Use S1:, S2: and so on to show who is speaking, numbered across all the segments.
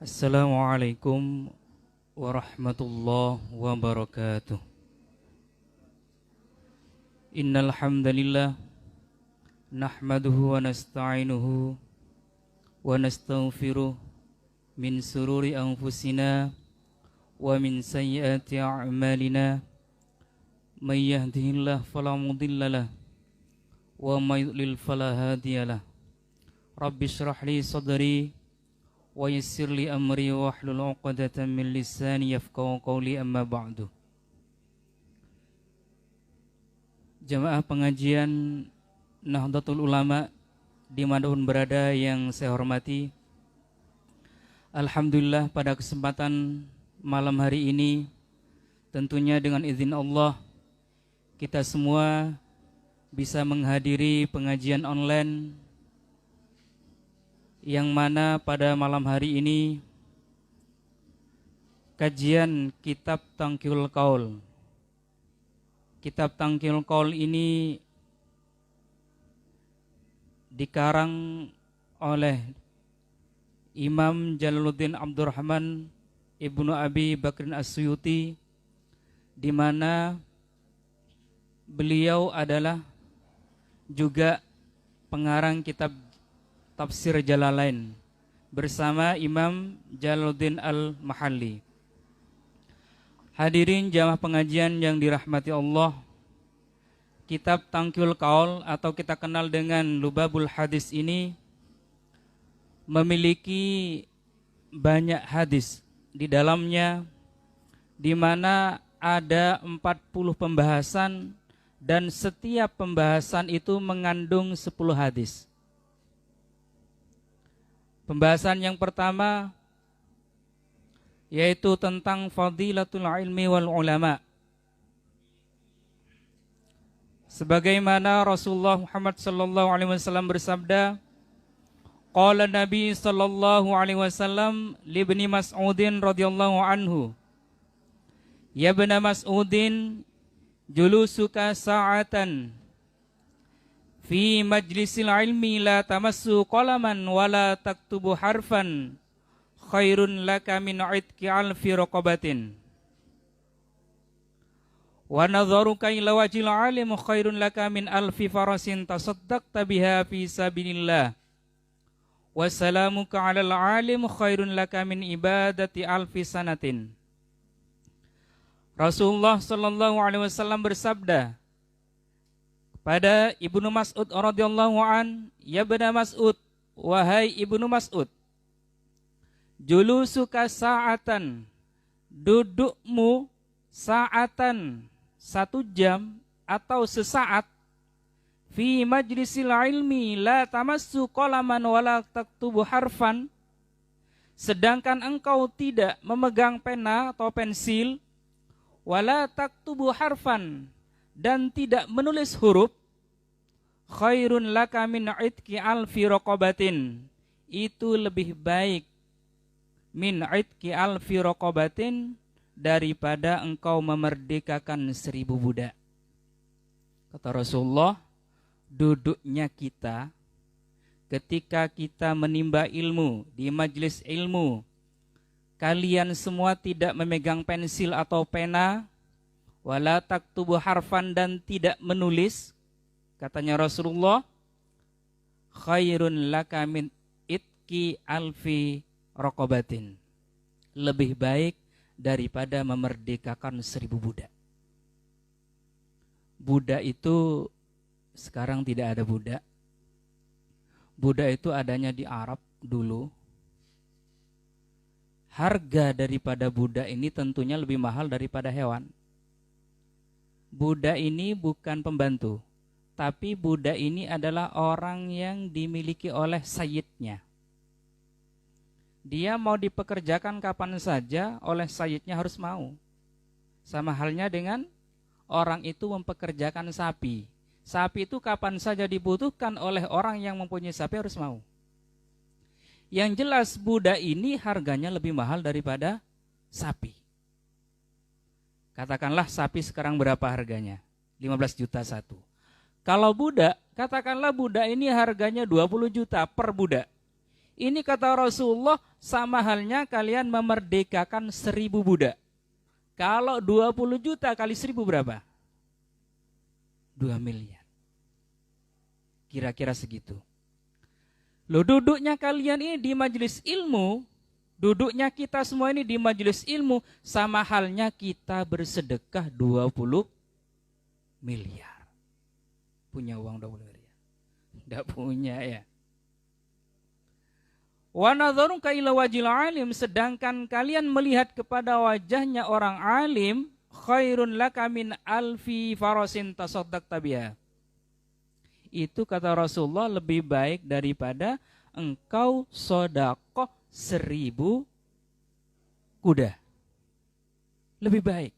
S1: Assalamualaikum warahmatullahi wabarakatuh. Innal hamdalillah nahmaduhu wa nasta'inuhu wa nastaghfiruh min sururi anfusina wa min sayyiati a'malina may yahdihillahu fala mudhillalah wa may yudlil fala hadiyalah. Rabbi shrah li sadri wa yassir li amri wahlul 'uqdatam min lisani yafqahu qawli, amma ba'du. Jamaah pengajian Nahdlatul Ulama dimanapun berada yang saya hormati, alhamdulillah pada kesempatan malam hari ini tentunya dengan izin Allah kita semua bisa menghadiri pengajian online yang mana pada malam hari ini kajian Kitab Tangqiul Qaul. Kitab Tangqiul Qaul ini dikarang oleh Imam Jalaluddin Abdurrahman Ibnu Abi Bakrin As-Suyuti, di mana beliau adalah juga pengarang kitab Tafsir Jalalain bersama Imam Jalaluddin Al-Mahalli. Hadirin jamaah pengajian yang dirahmati Allah, Kitab Tangqiul Qaul atau kita kenal dengan Lubabul Hadis ini memiliki banyak hadis di dalamnya, di mana ada 40 pembahasan dan setiap pembahasan itu mengandung 10 hadis. Pembahasan yang pertama yaitu tentang fadilatul ilmi wal ulama. Sebagaimana Rasulullah Muhammad sallallahu alaihi wasallam bersabda, qala Nabi sallallahu alaihi wasallam li Ibni Mas'udin radhiyallahu anhu, ya Ibna Mas'udin, julusuka sa'atan fi majlisil ilmi la tamassu qalaman wala taktubu harfan khairun laka min itqi alfi raqabatin wa nadharuka ila wajhil alim khairun laka min alfi farasin tasaddaqta biha fi sabilillah wa salamuka alal alim khairun laka min ibadati alfi sanatin. Rasulullah sallallahu alaihi wasallam bersabda pada Ibnu Mas'ud radhiyallahu an, ya Ibnu Mas'ud, wahai Ibnu Mas'ud, julusuka sa'atan, dudukmu sa'atan, 1 jam atau sesaat, fi majlisil ilmi la tamassu qalaman wala taktubu harfan, sedangkan engkau tidak memegang pena atau pensil, wala taktubu harfan, dan tidak menulis huruf, khairun laka min itqi alfi raqabatin, itu lebih baik, min itqi alfi raqabatin, daripada engkau memerdekakan 1000 budak. Kata Rasulullah, duduknya kita ketika kita menimba ilmu di majelis ilmu, kalian semua tidak memegang pensil atau pena, wala taktubu harfan, dan tidak menulis, katanya Rasulullah, khairun laka min itqi alfi raqabatin, lebih baik daripada memerdekakan 1000 budak. Budak itu sekarang tidak ada budak. Budak itu adanya di Arab dulu. Harga daripada budak ini tentunya lebih mahal daripada hewan. Budak ini bukan pembantu, tapi budak ini adalah orang yang dimiliki oleh sayyidnya. Dia mau dipekerjakan kapan saja oleh sayyidnya harus mau. Sama halnya dengan orang itu mempekerjakan sapi. Sapi itu kapan saja dibutuhkan oleh orang yang mempunyai sapi harus mau. Yang jelas budak ini harganya lebih mahal daripada sapi. Katakanlah sapi sekarang berapa harganya? 15 juta satu. Kalau budak, katakanlah budak ini harganya 20 juta per budak. Ini kata Rasulullah sama halnya kalian memerdekakan 1000 budak. Kalau 20 juta kali 1000 berapa? 2 miliar. Kira-kira segitu. Loh, duduknya kalian ini di majelis ilmu, duduknya kita semua ini di majelis ilmu, sama halnya kita bersedekah 20 miliar. Punya uang 20 miliar? Tidak punya ya. Wa nadharuka ila wajhil alim, sedangkan kalian melihat kepada wajahnya orang alim, khairun laka min alfi farasin tasaddaqta biha. Itu kata Rasulullah lebih baik daripada engkau sedekah 1000 kuda. Lebih baik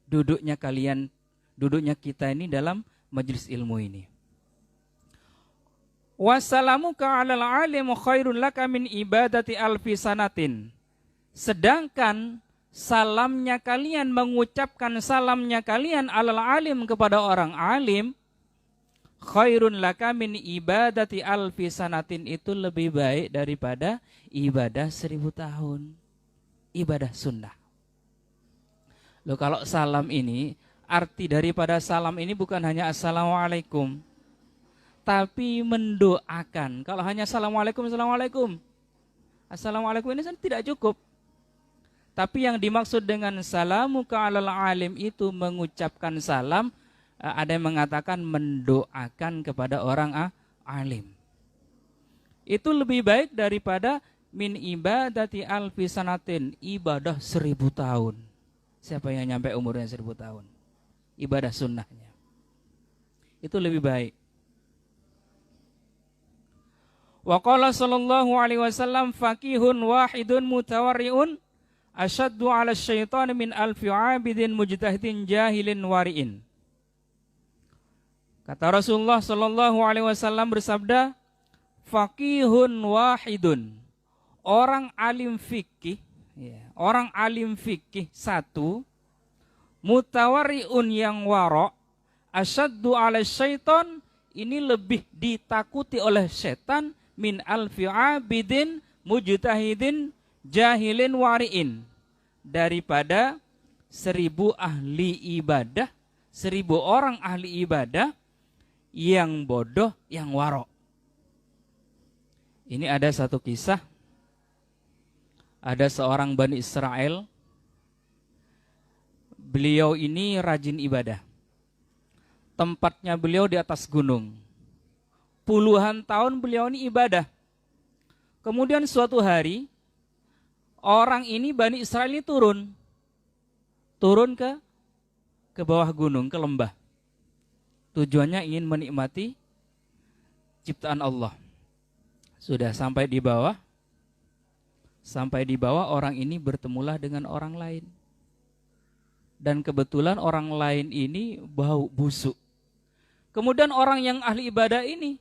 S1: duduknya kita ini dalam majelis ilmu ini. Wassalamuka 'alal 'alim khairun laka min ibadati alfi sanatin. Sedangkan salamnya kalian, mengucapkan salamnya kalian 'alal 'alim kepada orang alim, khairun laka min ibadati alfi sanatin, itu lebih baik daripada ibadah 1000 tahun. Ibadah sunnah. Loh, kalau salam ini, arti daripada salam ini bukan hanya assalamualaikum, tapi mendoakan. Kalau hanya assalamualaikum, assalamualaikum, assalamualaikum ini tidak cukup. Tapi yang dimaksud dengan salamuka 'alal alim itu mengucapkan salam. Ada yang mengatakan mendoakan kepada orang alim. Itu lebih baik daripada min ibadati alfi sanatin, ibadah 1000 tahun. Siapa yang nyampe umurnya 1000 tahun? Ibadah sunnahnya. Itu lebih baik. Wa qala sallallahu alaihi wasallam, faqihun wahidun mutawarri'un asyaddu 'ala syaitani min alfi 'abidin mujtahidin jahilin wari'in. Kata Rasulullah sallallahu alaihi wasallam bersabda, faqihun wahidun, orang alim fikih, orang alim fikih satu, mutawarri'un yang wara', asyaddu 'ala syaitan, ini lebih ditakuti oleh setan, min alfi 'abidin mujtahidin jahilin wari'in, daripada 1000 ahli ibadah, 1000 orang ahli ibadah yang bodoh, yang waro. Ini ada satu kisah. Ada seorang Bani Israel. Beliau ini rajin ibadah. Tempatnya beliau di atas gunung. Puluhan tahun beliau ini ibadah. Kemudian suatu hari, orang ini, Bani Israel ini turun ke bawah gunung, ke lembah. Tujuannya ingin menikmati ciptaan Allah. Sudah sampai di bawah orang ini bertemulah dengan orang lain. Dan kebetulan orang lain ini bau busuk. Kemudian orang yang ahli ibadah ini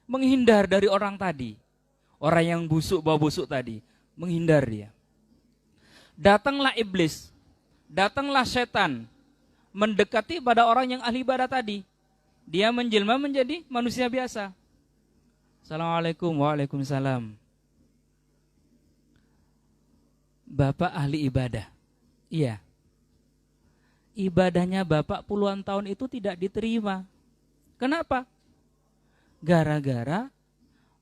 S1: menghindar dari orang tadi. Orang yang busuk, bau busuk tadi, menghindar dia. Datanglah iblis, datanglah setan, mendekati pada orang yang ahli ibadah tadi. Dia menjelma menjadi manusia biasa. Assalamualaikum, waalaikumsalam. Bapak ahli ibadah. Iya. Ibadahnya Bapak puluhan tahun itu tidak diterima. Kenapa? Gara-gara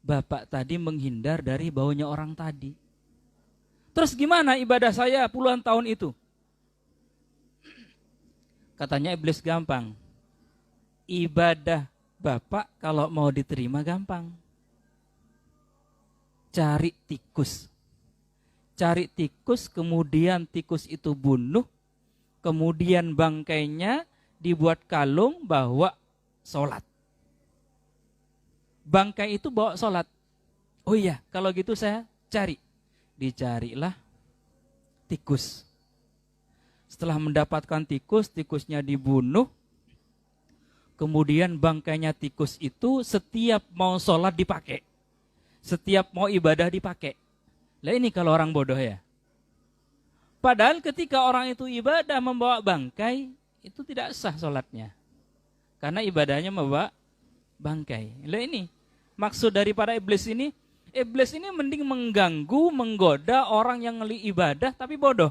S1: Bapak tadi menghindar dari baunya orang tadi. Terus gimana ibadah saya puluhan tahun itu? Katanya iblis, gampang. Ibadah Bapak kalau mau diterima gampang. Cari tikus. Cari tikus, kemudian tikus itu bunuh, kemudian bangkainya dibuat kalung, bawa sholat. Bangkai itu bawa sholat. Oh iya, kalau gitu saya cari. Dicarilah tikus. Setelah mendapatkan tikus, tikusnya dibunuh. Kemudian bangkainya tikus itu setiap mau sholat dipakai. Setiap mau ibadah dipakai. Lah ini kalau orang bodoh ya. Padahal ketika orang itu ibadah membawa bangkai, itu tidak sah sholatnya. Karena ibadahnya membawa bangkai. Lah ini maksud daripada iblis ini. Iblis ini mending mengganggu, menggoda orang yang ngeli ibadah tapi bodoh,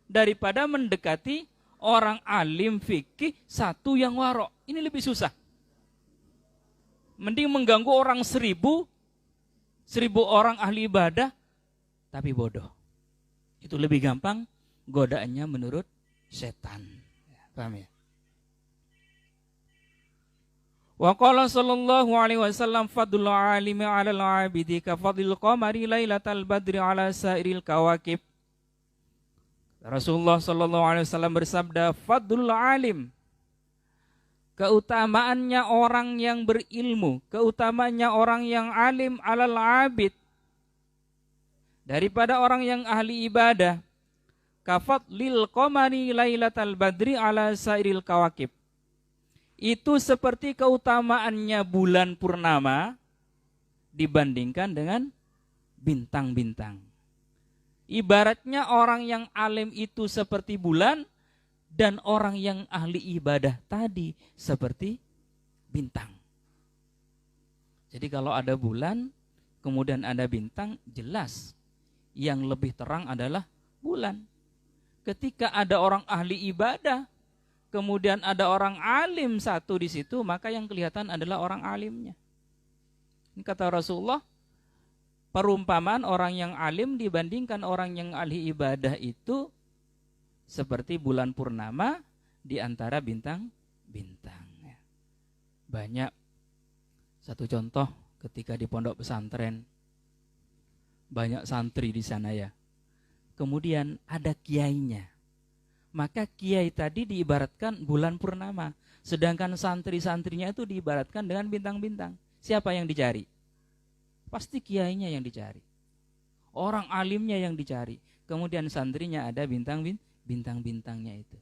S1: daripada mendekati orang alim fikih satu yang warok. Ini lebih susah. Mending mengganggu orang 1000 orang ahli ibadah tapi bodoh. Itu lebih gampang godaannya menurut setan. Paham ya? Wa qala sallallahu alaihi wasallam fadlul alimi 'alal 'abidi ka fadlil qamari lailatal badri 'ala sairil kawakib. Rasulullah sallallahu alaihi wasallam bersabda, fadlul alim, keutamaannya orang yang berilmu, keutamaannya orang yang alim 'alal 'abid, daripada orang yang ahli ibadah, ka fadlil qamari lailatal badri 'ala sairil kawakib. Itu seperti keutamaannya bulan purnama dibandingkan dengan bintang-bintang. Ibaratnya orang yang alim itu seperti bulan dan orang yang ahli ibadah tadi seperti bintang. Jadi kalau ada bulan, kemudian ada bintang, jelas yang lebih terang adalah bulan. Ketika ada orang ahli ibadah, kemudian ada orang alim satu di situ, maka yang kelihatan adalah orang alimnya. Ini kata Rasulullah, perumpamaan orang yang alim dibandingkan orang yang ahli ibadah itu seperti bulan purnama di antara bintang-bintang. Banyak. Satu contoh, ketika di pondok pesantren, banyak santri di sana ya. Kemudian ada kiainya. Maka kiai tadi diibaratkan bulan purnama, sedangkan santri-santrinya itu diibaratkan dengan bintang-bintang. Siapa yang dicari? Pasti kiainya yang dicari, orang alimnya yang dicari. Kemudian santrinya ada bintang-bintangnya itu.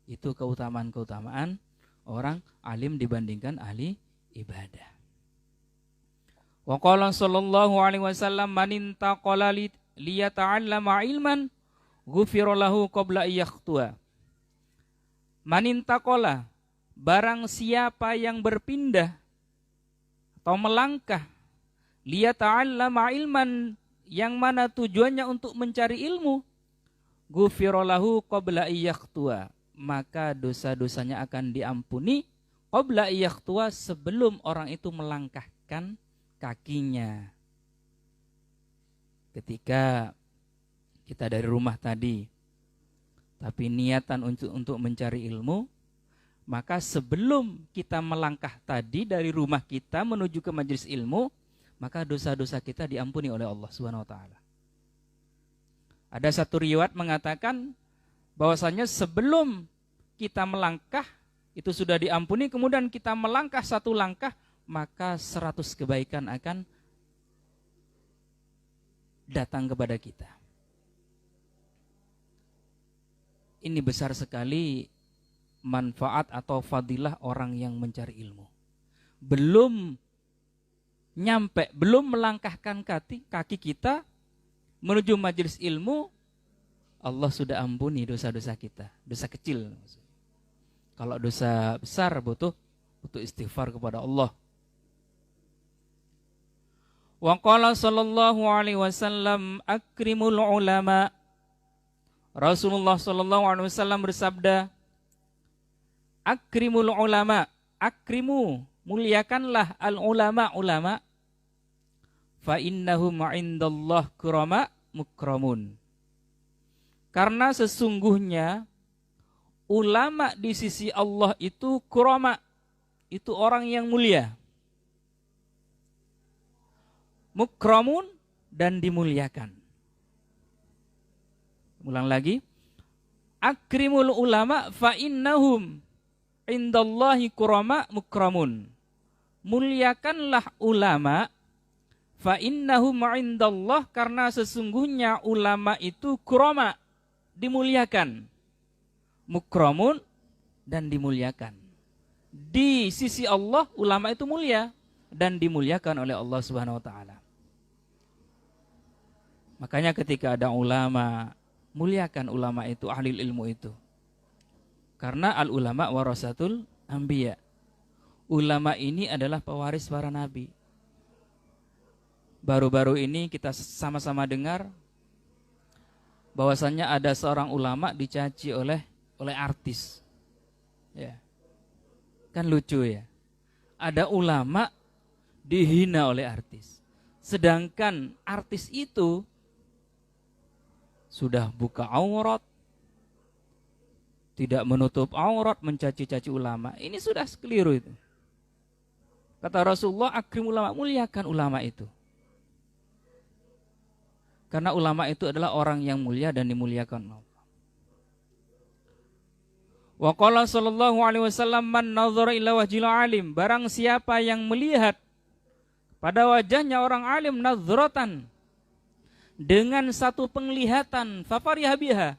S1: Itu keutamaan-keutamaan orang alim dibandingkan ahli ibadah. Wa qala sallallahu alaihi wasallam man intaqala liyata'allama ilman ghufira lahu qabla yakhtua. Manintaqala, barang siapa yang berpindah atau melangkah liyata'allama ilman, yang mana tujuannya untuk mencari ilmu, ghufira lahu qabla yakhtua, maka dosa-dosanya akan diampuni qabla yakhtua, sebelum orang itu melangkahkan kakinya. Ketika kita dari rumah tadi, tapi niatan untuk mencari ilmu, maka sebelum kita melangkah tadi dari rumah kita menuju ke majelis ilmu, maka dosa-dosa kita diampuni oleh Allah Subhanahu wa taala. Ada satu riwayat mengatakan bahwasanya sebelum kita melangkah itu sudah diampuni, kemudian kita melangkah satu langkah, maka 100 kebaikan akan datang kepada kita. Ini besar sekali manfaat atau fadilah orang yang mencari ilmu. Belum nyampe, belum melangkahkan kaki kita menuju majelis ilmu, Allah sudah ampuni dosa-dosa kita. Dosa kecil. Kalau dosa besar butuh istighfar kepada Allah. Wa qala sallallahu alaihi wasallam akrimul ulama. Rasulullah sallallahu alaihi wasallam bersabda, akrimul ulama, akrimu, muliakanlah al ulama, fa innahum 'indallah kurama mukramun. Karena sesungguhnya ulama di sisi Allah itu kurama, itu orang yang mulia. Mukramun, dan dimuliakan. Ulang lagi. Akrimul ulama fa innahum indallahi kurama mukramun. Muliakanlah ulama fa innahum indallah, karena sesungguhnya ulama itu kurama, dimuliakan. Mukramun, dan dimuliakan. Di sisi Allah ulama itu mulia dan dimuliakan oleh Allah Subhanahu wa taala. Makanya ketika ada ulama, muliakan ulama itu, ahli ilmu itu. Karena al-ulama warasatul anbiya. Ulama ini adalah pewaris para nabi. baru-baru ini kita sama-sama dengar bahwasannya ada seorang ulama dicaci oleh artis. Ya. Kan lucu ya. Ada ulama dihina oleh artis. Sedangkan artis itu sudah buka aurat, tidak menutup aurat, mencaci-caci ulama. Ini sudah keliru itu. Kata Rasulullah, akrim ulama, muliakan ulama itu. Karena ulama itu adalah orang yang mulia dan dimuliakan Allah. Wa qala sallallahu alaihi wasallam, man nazara ila wajhil alim, barang siapa yang melihat pada wajahnya orang alim nazratan, dengan satu penglihatan, fafariha biha,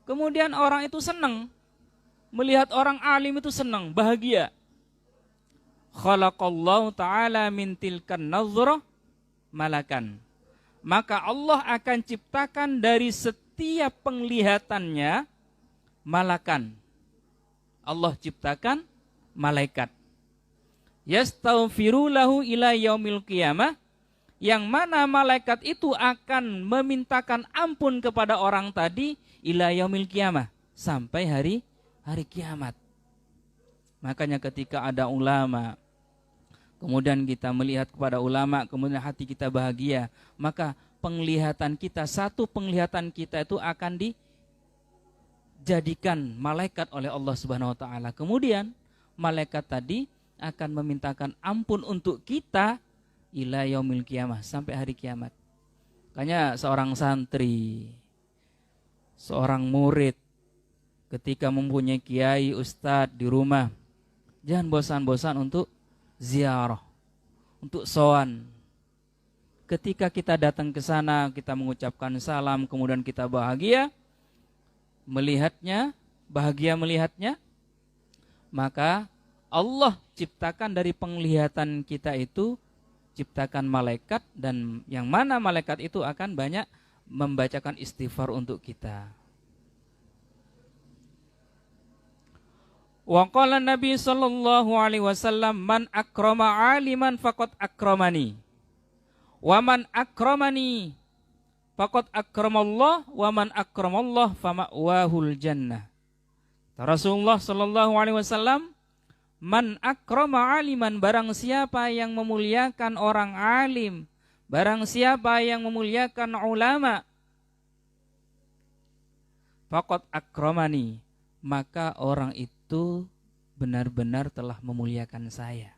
S1: kemudian orang itu senang, melihat orang alim itu senang, bahagia. Khalaqallahu ta'ala min tilkan nazrah malakan, maka Allah akan ciptakan dari setiap penglihatannya malakan. Allah ciptakan malaikat. Yastaghfiru lahu ila yaumil qiyamah, yang mana malaikat itu akan memintakan ampun kepada orang tadi ila yaumil qiyamah, sampai hari kiamat. Makanya ketika ada ulama, kemudian kita melihat kepada ulama, kemudian hati kita bahagia, maka penglihatan kita, satu penglihatan kita itu akan dijadikan malaikat oleh Allah Subhanahu wa taala. Kemudian malaikat tadi akan memintakan ampun untuk kita ila yaumil qiyamah, sampai hari kiamat. Makanya seorang santri, seorang murid ketika mempunyai kiai, ustadz di rumah, jangan bosan-bosan untuk ziarah, untuk sowan. Ketika kita datang ke sana, kita mengucapkan salam, kemudian kita bahagia melihatnya, maka Allah ciptakan dari penglihatan kita itu, ciptakan malaikat, dan yang mana malaikat itu akan banyak membacakan istighfar untuk kita. Wa qala Nabi sallallahu alaihi wasallam, man akrama aliman faqad akramani, wa man akramani faqad akramallah, wa man akramallah fama'wahul jannah. Rasulullah sallallahu alaihi wasallam, man akrama aliman, barang siapa yang memuliakan orang alim, barang siapa yang memuliakan ulama, faqad akramani, maka orang itu benar-benar telah memuliakan saya,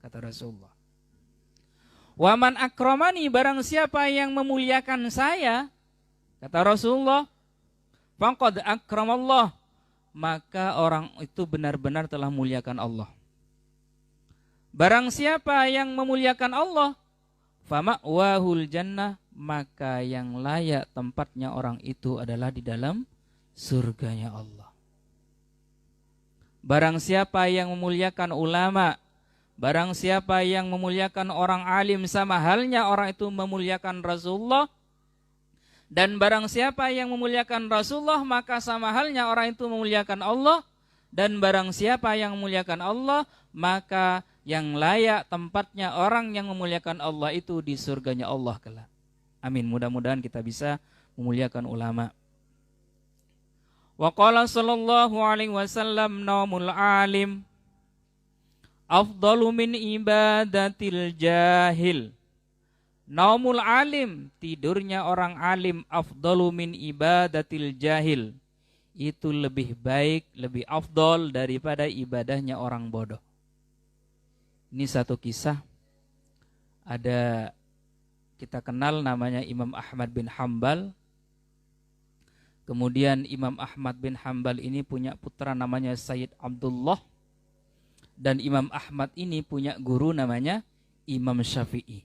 S1: kata Rasulullah. Wa man akramani, barang siapa yang memuliakan saya, kata Rasulullah, faqad akramallah, maka orang itu benar-benar telah memuliakan Allah. Barang siapa yang memuliakan Allah, fama'wahul jannah, maka yang layak tempatnya orang itu adalah di dalam surganya Allah. Barang siapa yang memuliakan ulama, barang siapa yang memuliakan orang alim, sama halnya orang itu memuliakan Rasulullah. Dan barang siapa yang memuliakan Rasulullah, maka sama halnya orang itu memuliakan Allah. Dan barang siapa yang memuliakan Allah, maka yang layak tempatnya orang yang memuliakan Allah itu di surganya Allah kelak. Amin. Mudah-mudahan kita bisa memuliakan ulama. Wa qala sallallahu alaihi wasallam, naumul alim afdalu min ibadatil jahil. Naumul alim, tidurnya orang alim, afdalu min ibadatil jahil, itu lebih baik, lebih afdal daripada ibadahnya orang bodoh. Ini satu kisah, ada kita kenal namanya Imam Ahmad bin Hambal. Kemudian Imam Ahmad bin Hambal ini punya putra namanya Sayyid Abdullah, dan Imam Ahmad ini punya guru namanya Imam Syafi'i.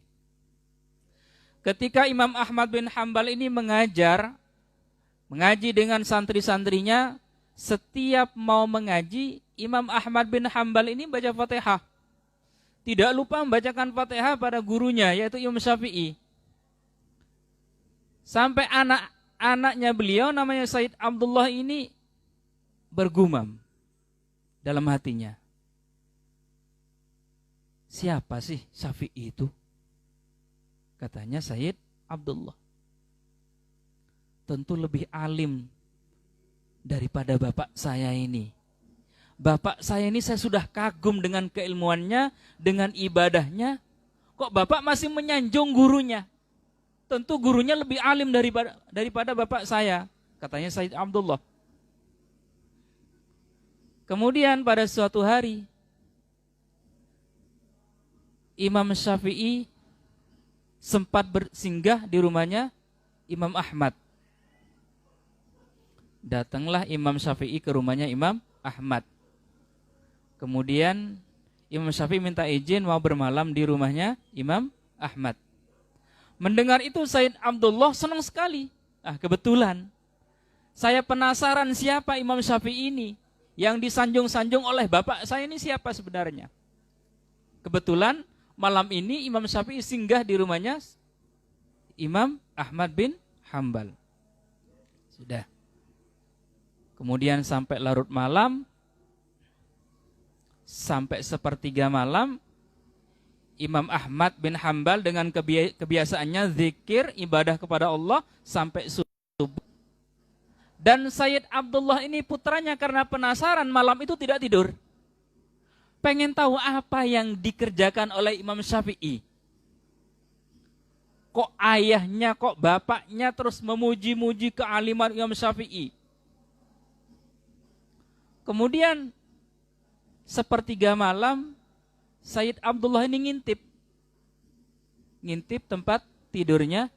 S1: Ketika Imam Ahmad bin Hambal ini mengaji dengan santri-santrinya, setiap mau mengaji, Imam Ahmad bin Hambal ini baca Fatihah. Tidak lupa membacakan Fatihah pada gurunya, yaitu Imam Syafi'i. Sampai anaknya beliau namanya Sayyid Abdullah ini bergumam dalam hatinya, siapa sih Syafi'i itu? Katanya Sayyid Abdullah, tentu lebih alim daripada bapak saya ini. Bapak saya ini saya sudah kagum dengan keilmuannya, dengan ibadahnya. Kok bapak masih menyanjung gurunya? Tentu gurunya lebih alim daripada bapak saya, katanya Sayyid Abdullah. Kemudian pada suatu hari Imam Syafi'i sempat bersinggah di rumahnya Imam Ahmad. Datanglah Imam Syafi'i ke rumahnya Imam Ahmad. Kemudian Imam Syafi'i minta izin mau bermalam di rumahnya Imam Ahmad. Mendengar itu Sayyid Abdullah senang sekali. Kebetulan saya penasaran siapa Imam Syafi'i ini yang disanjung-sanjung oleh bapak saya ini, siapa sebenarnya. Kebetulan malam ini Imam Syafi'i singgah di rumahnya Imam Ahmad bin Hambal. Sudah. Kemudian sampai larut malam, sampai sepertiga malam, Imam Ahmad bin Hambal dengan kebiasaannya zikir, ibadah kepada Allah sampai subuh. Dan Sayyid Abdullah ini putranya karena penasaran malam itu tidak tidur. Pengen tahu apa yang dikerjakan oleh Imam Syafi'i. Kok ayahnya, kok bapaknya terus memuji-muji kealiman Imam Syafi'i. Kemudian sepertiga malam Sayyid Abdullah ini ngintip tempat tidurnya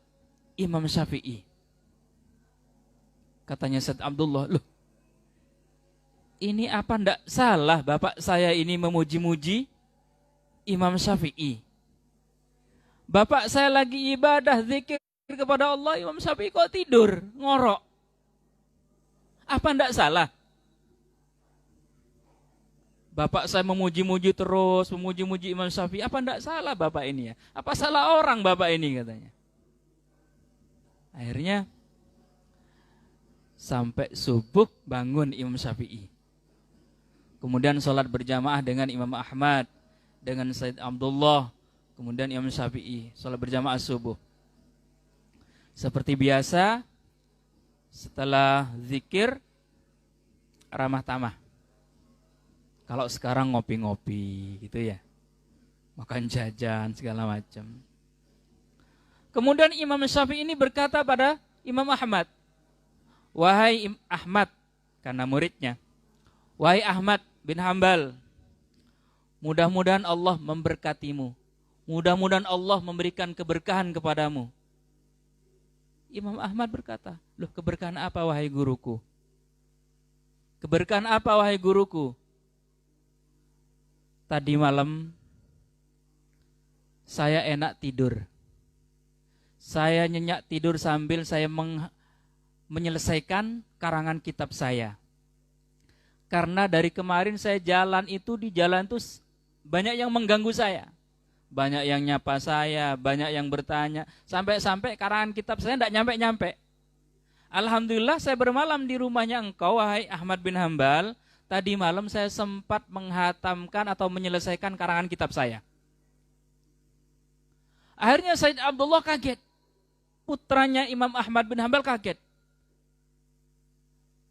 S1: Imam Syafi'i. Katanya Sayyid Abdullah, loh, ini apa ndak salah bapak saya ini memuji-muji Imam Syafi'i? Bapak saya lagi ibadah zikir kepada Allah, Imam Syafi'i kok tidur, ngorok. Apa ndak salah? Bapak saya memuji-muji terus, memuji-muji Imam Syafi'i. Apa enggak salah bapak ini ya? Apa salah orang bapak ini, katanya. Akhirnya sampai subuh bangun Imam Syafi'i. Kemudian sholat berjamaah dengan Imam Ahmad, dengan Sayyid Abdullah. Kemudian Imam Syafi'i sholat berjamaah subuh. Seperti biasa, setelah zikir, ramah tamah. Kalau sekarang ngopi-ngopi gitu ya, makan jajan segala macam. Kemudian Imam Syafi'i ini berkata pada Imam Ahmad, wahai Ahmad, karena muridnya, wahai Ahmad bin Hambal, mudah-mudahan Allah memberkatimu, mudah-mudahan Allah memberikan keberkahan kepadamu. Imam Ahmad berkata, loh, keberkahan apa wahai guruku? Keberkahan apa wahai guruku? Tadi malam saya enak tidur. Saya nyenyak tidur sambil saya menyelesaikan karangan kitab saya. Karena dari kemarin saya jalan itu, di jalan itu banyak yang mengganggu saya. Banyak yang nyapa saya, banyak yang bertanya. Sampai-sampai karangan kitab saya tidak nyampe-nyampe. Alhamdulillah saya bermalam di rumahnya engkau, wahai Ahmad bin Hambal. Tadi malam saya sempat menghatamkan atau menyelesaikan karangan kitab saya. Akhirnya Sayyid Abdullah kaget. Putranya Imam Ahmad bin Hambal kaget.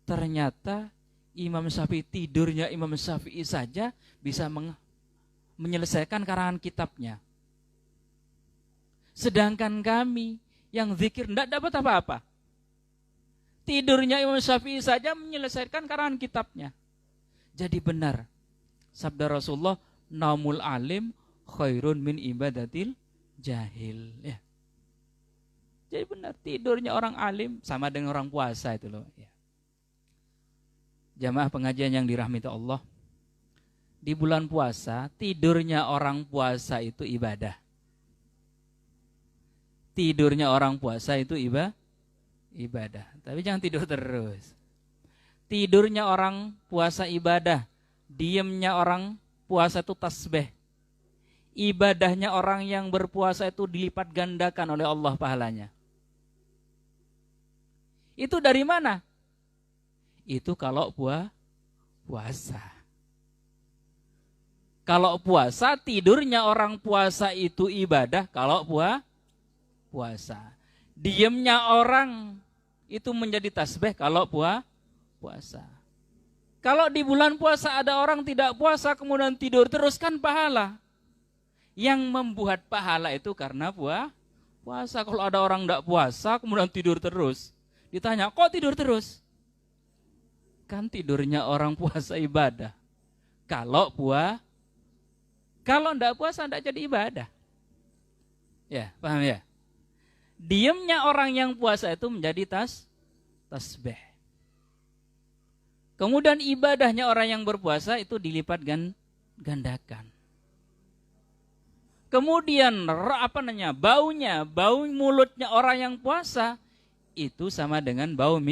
S1: Ternyata Imam Syafi'i, tidurnya Imam Syafi'i saja bisa menyelesaikan karangan kitabnya. Sedangkan kami yang zikir tidak dapat apa-apa. Tidurnya Imam Syafi'i saja menyelesaikan karangan kitabnya. Jadi benar sabda Rasulullah, naumul alim khairun min ibadatil jahil. Ya. Jadi benar, tidurnya orang alim sama dengan orang puasa itu loh. Ya. Jamaah pengajian yang dirahmati Allah, di bulan puasa tidurnya orang puasa itu ibadah. Tidurnya orang puasa itu ibadah. Tapi jangan tidur terus. Tidurnya orang puasa ibadah, diamnya orang puasa itu tasbih. Ibadahnya orang yang berpuasa itu dilipat gandakan oleh Allah pahalanya. Itu dari mana? Itu kalau puasa. Kalau puasa, tidurnya orang puasa itu ibadah. Kalau puasa. Diamnya orang itu menjadi tasbih kalau puasa. Kalau di bulan puasa ada orang tidak puasa kemudian tidur terus, kan pahala. Yang membuat pahala itu karena puasa. Kalau ada orang tidak puasa kemudian tidur terus, ditanya, kok tidur terus? Kan tidurnya orang puasa ibadah. Kalau tidak puasa tidak jadi ibadah. Ya, paham ya? Diamnya orang yang puasa itu menjadi tasbih. Kemudian ibadahnya orang yang berpuasa itu dilipat gandakan. Kemudian bau mulutnya orang yang puasa itu sama dengan bau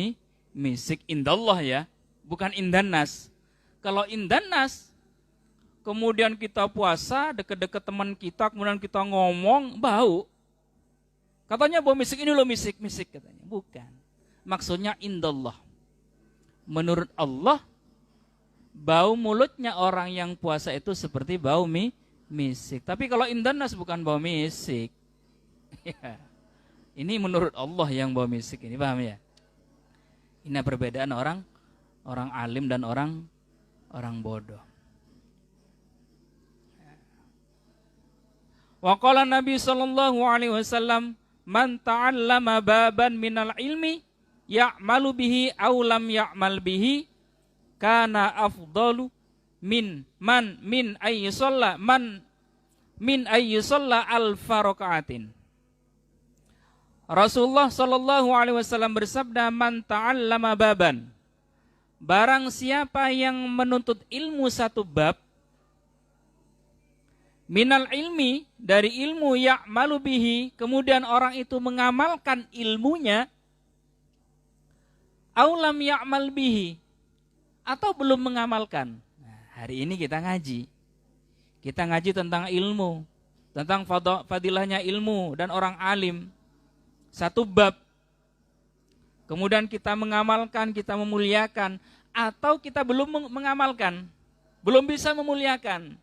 S1: misik indallah ya, bukan indannas. Kalau indannas, kemudian kita puasa deket-deket teman kita, kemudian kita ngomong bau. Katanya bau misik, ini loh misik katanya. Bukan. Maksudnya indallah. Menurut Allah, bau mulutnya orang yang puasa itu seperti bau misik. Tapi kalau indannas bukan bau misik. Ini menurut Allah yang bau misik. Ini paham ya? Ini perbedaan orang alim dan orang bodoh. Wa qala Nabi sallallahu alaihi wasallam, man ta'allama baban minal ilmi ya'malu bihi aw lam ya'mal bihi kana afdalu min ayyusalla alfa raka'atin. Rasulullah sallallahu alaihi wasallam bersabda, man ta'allama baban, barang siapa yang menuntut ilmu satu bab, minal ilmi, dari ilmu, ya'malu bihi, kemudian orang itu mengamalkan ilmunya, aulam ya'mal bihi, atau belum mengamalkan. Nah, hari ini kita ngaji tentang ilmu, tentang fadilahnya ilmu dan orang alim, satu bab. Kemudian kita mengamalkan, kita memuliakan, atau kita belum mengamalkan, belum bisa memuliakan.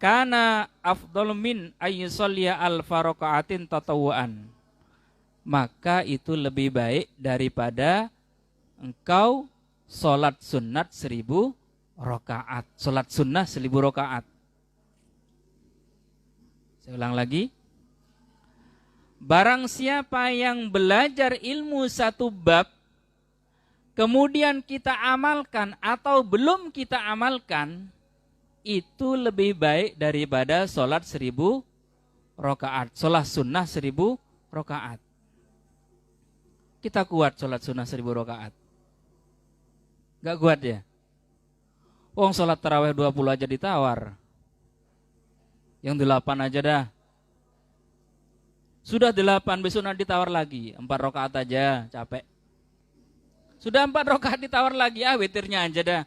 S1: Kana afdhalu min ayyusalliya alfa raka'atin tatawuan, maka itu lebih baik daripada engkau sholat sunat 1000 rakaat. Sholat sunnah 1000 rakaat. Saya ulang lagi. Barang siapa yang belajar ilmu satu bab, kemudian kita amalkan atau belum kita amalkan, itu lebih baik daripada sholat 1000 rakaat. Sholat sunnah 1000 rakaat. Kita kuat sholat sunnah 1000 rakaat? Gak kuat ya? Wong sholat tarawih 20 aja ditawar. Yang 8 aja dah. Sudah 8, besok nanti ditawar lagi. 4 rakaat aja, capek. Sudah 4 rakaat ditawar lagi, witirnya aja dah.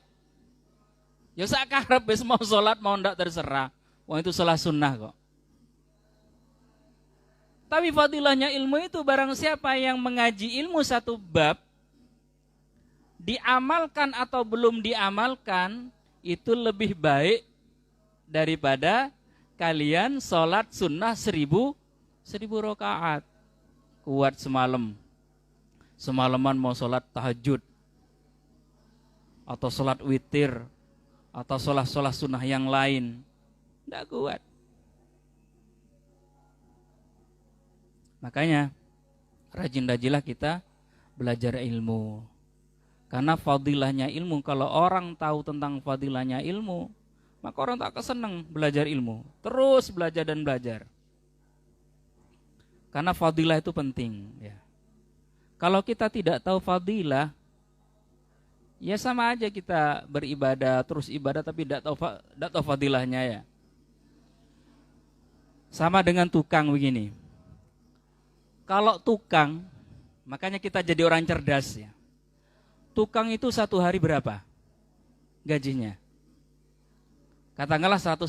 S1: Ya sakarep wis mau sholat mau ndak terserah. Wong itu sholat sunnah kok. Tapi fadilahnya ilmu itu, barang siapa yang mengaji ilmu satu bab, diamalkan atau belum diamalkan, itu lebih baik daripada kalian sholat sunnah 1000 rakaat. Kuat semalaman mau sholat tahajud, atau sholat witir, atau sholat sunnah yang lain, tidak kuat. Makanya rajin-rajinlah kita belajar ilmu. Karena fadilahnya ilmu, kalau orang tahu tentang fadilahnya ilmu, maka orang tak kesenang belajar ilmu. Terus belajar dan belajar. Karena fadilah itu penting. Ya. Kalau kita tidak tahu fadilah, ya sama aja kita beribadah, terus ibadah tapi tidak tahu fadilahnya ya. Sama dengan tukang begini. Kalau tukang, makanya kita jadi orang cerdas ya. Tukang itu satu hari berapa gajinya? Katakanlah 150.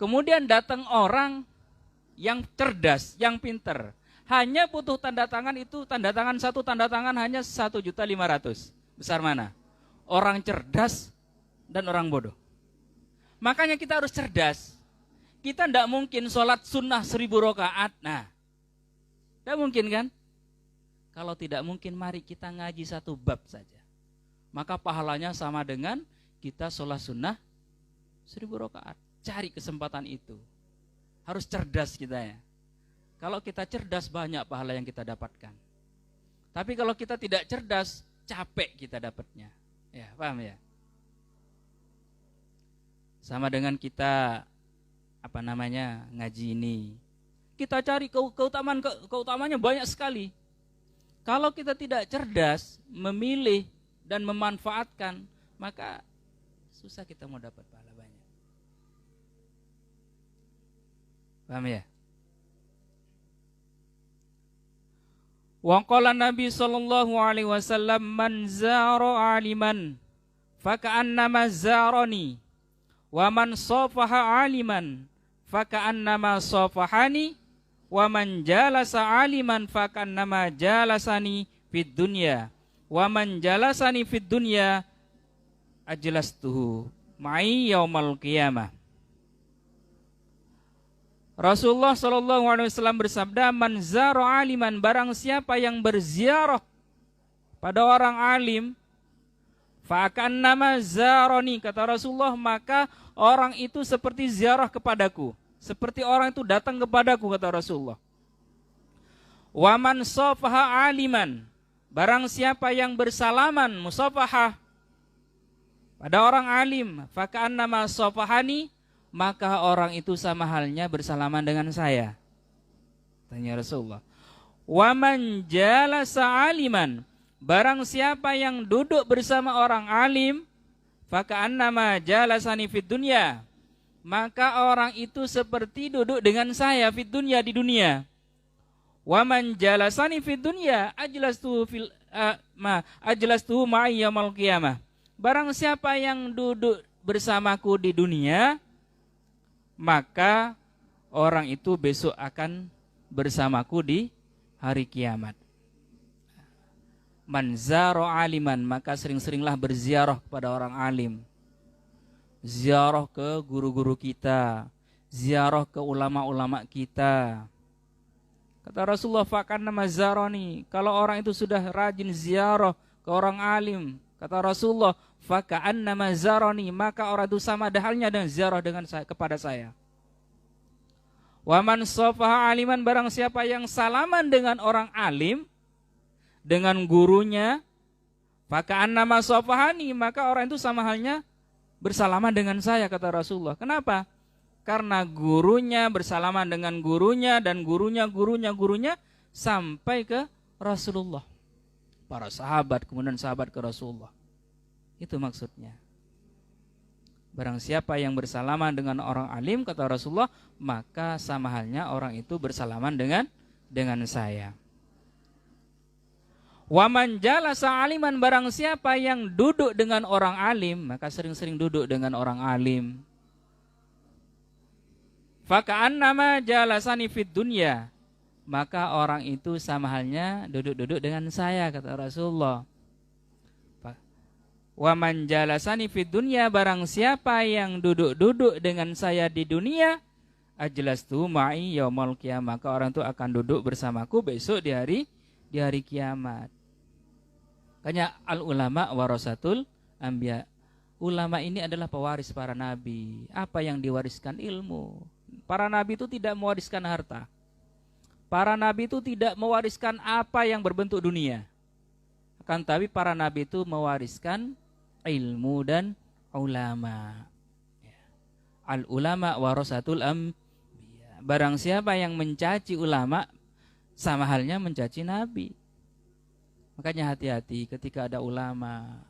S1: Kemudian datang orang yang cerdas, yang pinter. Hanya butuh tanda tangan, itu tanda tangan satu tanda tangan hanya 1.500.000. Besar mana? Orang cerdas dan orang bodoh. Makanya kita harus cerdas. Kita tidak mungkin sholat sunnah 1000 rakaat. Nah, tidak mungkin kan? Kalau tidak mungkin, mari kita ngaji 1 bab saja. Maka pahalanya sama dengan kita sholat sunnah 1000 rakaat. Cari kesempatan itu. Harus cerdas kita ya. Kalau kita cerdas, banyak pahala yang kita dapatkan. Tapi kalau kita tidak cerdas, capek kita dapatnya. Ya, paham ya? Sama dengan kita ngaji ini. Kita cari keutamaannya banyak sekali. Kalau kita tidak cerdas memilih dan memanfaatkan, maka susah kita mau dapat pahala banyak. Paham ya? Wa qala Nabi sallallahu alaihi wasallam, man zara aliman faka'annama zarani wa man safaha aliman faka'annama safahani wa man jalasa aliman faka'annama jalasani fid dunya wa man jalasani fid dunya ajlastuhu ma'i yaumal qiyamah. Rasulullah sallallahu alaihi wasallam bersabda, man zara aliman, barang siapa yang berziarah pada orang alim, faka'annama zarani, kata Rasulullah, maka orang itu seperti ziarah kepadaku. Seperti orang itu datang kepadaku, kata Rasulullah. Wa man safaha aliman, barang siapa yang bersalaman, musafahah, pada orang alim, faka'annama safahani, maka orang itu sama halnya bersalaman dengan saya. Tanya Rasulullah. Wa man jalasa aliman, barang siapa yang duduk bersama orang alim, faka'annama jalasani fid dunya, maka orang itu seperti duduk dengan saya fid dunya, di dunia. Wa man jalasani fid dunya ajlastuhu ma'i yaumil qiyamah. Barang siapa yang duduk bersamaku di dunia, maka orang itu besok akan bersamaku di hari kiamat. Man zara aliman, maka sering-seringlah berziarah kepada orang alim. Ziarah ke guru-guru kita, ziarah ke ulama-ulama kita. Kata Rasulullah, faka'annama zarani, kalau orang itu sudah rajin ziarah ke orang alim, kata Rasulullah, faka'annama zarani, maka orang itu sama halnya dengan ziarah dengan saya, kepada saya. Wa man safaha aliman, barang siapa yang salaman dengan orang alim, dengan gurunya, faka'annama safahani, maka orang itu sama halnya bersalaman dengan saya, kata Rasulullah. Kenapa? Karena gurunya bersalaman dengan gurunya, dan gurunya sampai ke Rasulullah. Para sahabat, kemudian sahabat ke Rasulullah. Itu maksudnya. Barang siapa yang bersalaman dengan orang alim, kata Rasulullah, maka sama halnya orang itu bersalaman dengan saya. Wa man jalasa aliman, barang siapa yang duduk dengan orang alim, maka sering-sering duduk dengan orang alim. Faka'annama jalasani fid dunya, maka orang itu sama halnya duduk-duduk dengan saya, kata Rasulullah. Wa man jalasani fid dunya, barang siapa yang duduk-duduk dengan saya di dunia, ajlastu ma'i yaumil qiyamah, maka orang itu akan duduk bersamaku besok di hari kiamat. Makanya al ulama warasatul anbiya. Ulama ini adalah pewaris para nabi. Apa yang diwariskan? Ilmu. Para nabi itu tidak mewariskan harta. Para nabi itu tidak mewariskan apa yang berbentuk dunia. Akan tapi para nabi itu mewariskan ilmu dan ulama. Al ulama warasatul anbiya. Barang siapa yang mencaci ulama, sama halnya mencaci nabi. Makanya hati-hati ketika ada ulama,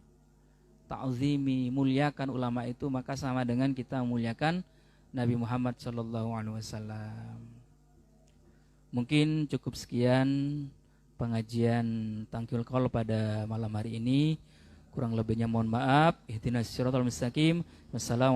S1: ta'zimi, muliakan ulama itu, maka sama dengan kita memuliakan Nabi Muhammad SAW. Mungkin cukup sekian pengajian Tangkiyul Qaul pada malam hari ini. Kurang lebihnya mohon maaf. Ihdinas siratal mustaqim. Wassalamualaikum.